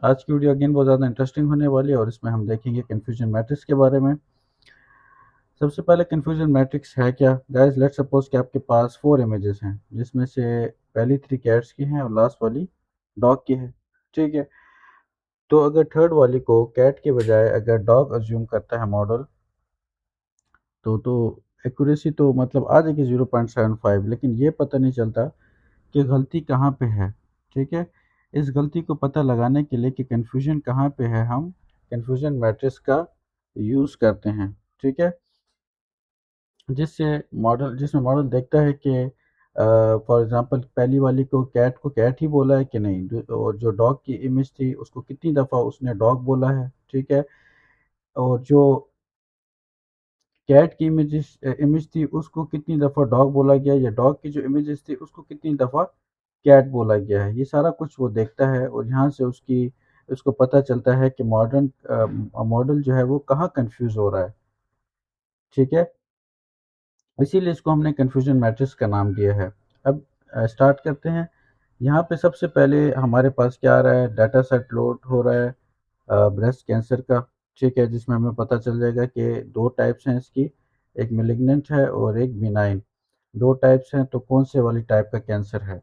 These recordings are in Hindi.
आज की वीडियो अगेन बहुत ज़्यादा इंटरेस्टिंग होने वाली है और इसमें हम देखेंगे कन्फ्यूजन मैट्रिक्स के बारे में। सबसे पहले कन्फ्यूजन मैट्रिक्स है क्या? गाइस लेट्स सपोज कि आपके पास 4 इमेजेस हैं, जिसमें से पहली 3 कैट्स की हैं और लास्ट वाली डॉग की है, ठीक है? तो अगर थर्ड वाली को कैट के बजाय अगर डॉग अज़्यूम करता है मॉडल, तो एक्यूरेसी तो मतलब आ जाएगी 0.75, लेकिन ये पता नहीं चलता कि गलती कहाँ पे है, ठीक है? इस गलती को पता लगाने के लिए कि कन्फ्यूजन कहाँ पे है, हम कन्फ्यूजन मैट्रिक्स का यूज़ करते हैं, ठीक है? जिसमें मॉडल देखता है कि फॉर एग्ज़ाम्पल पहली वाली को कैट ही बोला है कि नहीं, और जो डॉग की इमेज थी उसको कितनी दफ़ा उसने डॉग बोला है, ठीक है? और जो कैट की इमेज थी उसको कितनी दफ़ा डॉग बोला गया, या डॉग की जो इमेजेस थी उसको कितनी दफ़ा कैट बोला गया है। ये सारा कुछ वो देखता है और यहाँ से उसको पता चलता है कि मॉडल जो है वो कहाँ कन्फ्यूज़ हो रहा है, ठीक है? इसीलिए इसको हमने कन्फ्यूजन मैट्रिक्स का नाम दिया है। अब स्टार्ट करते हैं। यहाँ पे सबसे पहले हमारे पास क्या आ रहा है, डाटा सेट लोड हो रहा है ब्रेस्ट कैंसर का, ठीक है? जिसमें हमें पता चल जाएगा कि 2 टाइप्स हैं इसकी, एक मैलिग्नेंट है और एक बिनाइन। 2 टाइप्स हैं, तो कौन-से वाली टाइप का कैंसर है?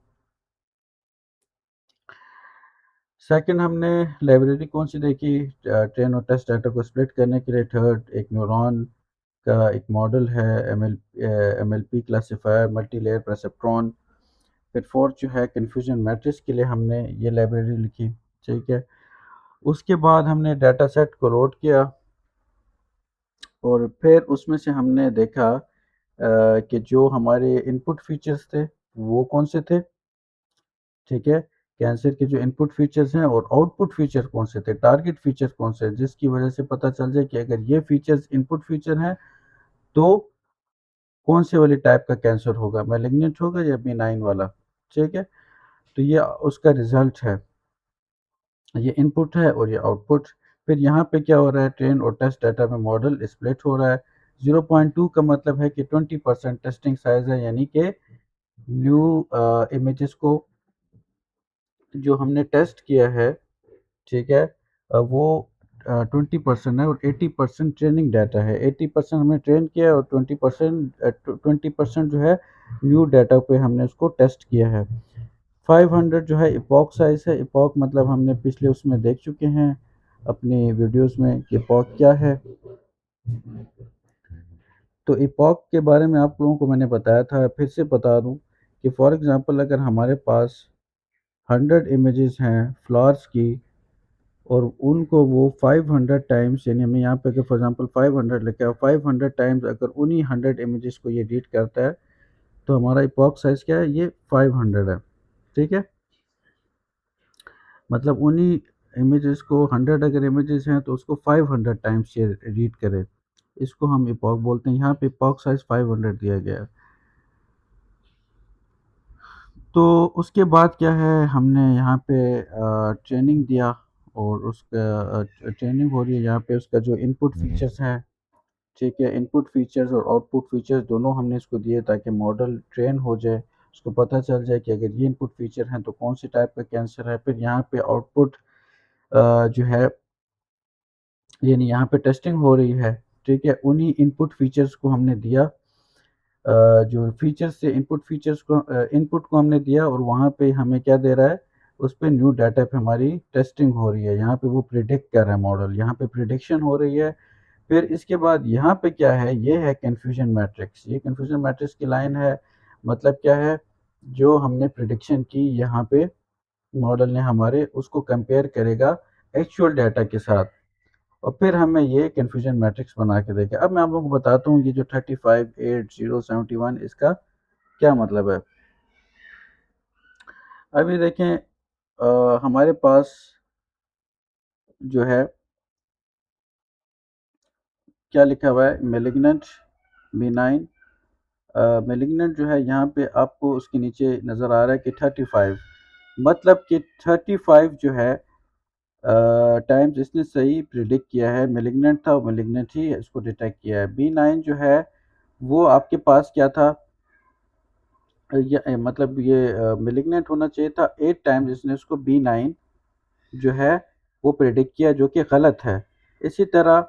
सेकंड हमने लाइब्रेरी कौन-सी देखी ट्रेन और टेस्ट डाटा को स्प्लिट करने के लिए। थर्ड एक न्यूरॉन का एक मॉडल है, MLP classifier, multi layer perceptron. फिर फोर्थ जो है कन्फ्यूजन मैट्रिक्स के लिए हमने ये लाइब्रेरी लिखी, ठीक है? उसके बाद हमने डाटा सेट को लोड किया और फिर उसमें से हमने देखा कि जो हमारे इनपुट फीचर्स थे वो कौन से थे, ठीक है? कैंसर के जो इनपुट फीचर्स हैं और आउटपुट फीचर कौन से थे, टारगेट फीचर कौन से हैं, जिसकी वजह से पता चल जाए कि अगर ये फीचर्स इनपुट फीचर हैं तो कौन से वाली टाइप का कैंसर होगा, मैलिग्नेंट होगा या बिनाइन वाला, ठीक है? तो ये उसका रिजल्ट है, ये इनपुट है और ये आउटपुट। फिर यहाँ पे क्या हो रहा है, ट्रेन और टेस्ट डाटा में मॉडल स्प्लिट हो रहा है। 0.2 का मतलब है कि 20% टेस्टिंग साइज है, यानी कि न्यू इमेजेस को जो हमने टेस्ट किया है, ठीक है? वो 20% है और 80% ट्रेनिंग डाटा है। 80% हमने ट्रेन किया है और 20% जो है न्यू डाटा पे हमने उसको टेस्ट किया है। 500 जो है इपॉक साइज़ है। इपॉक मतलब हमने पिछले उसमें देख चुके हैं अपनी वीडियोज़ में कि इपॉक क्या है। तो इपॉक के बारे में आप लोगों को मैंने बताया था, फिर से बता दूँ कि फॉर एग्ज़ाम्पल अगर हमारे पास 100 इमेजेस हैं फ्लावर्स की और उनको वो 500 टाइम्स, यानी हमने यहाँ पे अगर फॉर एग्ज़ाम्पल 500 लिखा है, 500 टाइम्स अगर उन्हीं 100 इमेजेस को ये रीड करता है, तो हमारा इपॉक साइज़ क्या है? ये 500 है, ठीक है? मतलब उन्हीं इमेजेस को 100 अगर इमेजेस हैं तो उसको 500 टाइम्स ये रीड करे। इसको हम इपॉक बोलते हैं। यहाँ पे इपॉक साइज़ 500 दिया गया है। तो उसके बाद क्या है, हमने यहाँ पे ट्रेनिंग दिया और ट्रेनिंग हो रही है यहाँ पे, उसका जो इनपुट फीचर्स हैं, ठीक है? इनपुट फीचर्स और आउटपुट फीचर्स दोनों हमने इसको दिए ताकि मॉडल ट्रेन हो जाए, उसको पता चल जाए कि अगर ये इनपुट फीचर हैं तो कौन सी टाइप का कैंसर है। फिर यहाँ पे आउटपुट जो है, यानी यहाँ पे टेस्टिंग हो रही है, ठीक है? उन्हीं इनपुट फीचर्स को हमने दिया, जो फीचर्स से इनपुट को हमने दिया और वहाँ पे हमें क्या दे रहा है, उस पे न्यू डाटा पे हमारी टेस्टिंग हो रही है। यहाँ पे वो प्रिडिक्ट कर रहा है मॉडल, यहाँ पे प्रिडिक्शन हो रही है। फिर इसके बाद यहाँ पे क्या है, ये है कन्फ्यूजन मैट्रिक्स। ये कन्फ्यूजन मैट्रिक्स की लाइन है, मतलब क्या है, जो हमने प्रिडिक्शन की यहाँ पे मॉडल ने हमारे, उसको कंपेयर करेगा एक्चुअल डाटा के साथ और फिर हमें ये कन्फ्यूजन मैट्रिक्स बना के देगा। अब मैं आप लोगों को बताता हूँ ये जो 35, 8, 0, 71 इसका क्या मतलब है। अभी देखें हमारे पास जो है क्या लिखा हुआ है, मैलिग्नेंट, बिनाइन। मैलिग्नेंट जो है यहाँ पे आपको उसके नीचे नज़र आ रहा है कि 35, मतलब कि 35 जो है टाइम्स इसने सही प्रिडिक्ट किया है। मैलिग्नेंट था, मैलिग्नेंट ही इसको डिटेक्ट किया है। B9 जो है वो आपके पास क्या था, मतलब ये मैलिग्नेंट होना चाहिए था 8 टाइम्स, इसने उसको B9 जो है वो प्रेडिक्ट किया जो कि गलत है। इसी तरह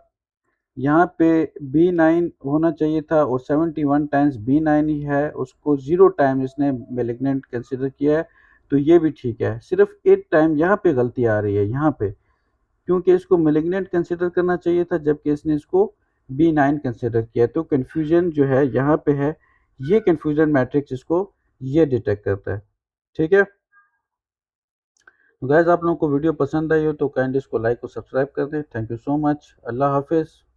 यहाँ पे B9 होना चाहिए था और 71 टाइम्स B9 ही है, उसको 0 टाइम इसने मैलिग्नेंट कंसीडर किया है, तो ये भी ठीक है। सिर्फ़ 8 टाइम यहाँ पे गलती आ रही है यहाँ पे, क्योंकि इसको मैलिग्नेंट कंसीडर करना चाहिए था जबकि इसने इसको B9 कंसीडर किया। तो कन्फ्यूज़न जो है यहाँ पे है, ये कन्फ्यूज़न मैट्रिक्स इसको ये डिटेक्ट करता है। ठीक है? तो गाइज़ आप लोगों को वीडियो पसंद आई हो तो काइंडली इसको लाइक और सब्सक्राइब कर दें। Thank you so much. अल्लाह हाफ़िज़।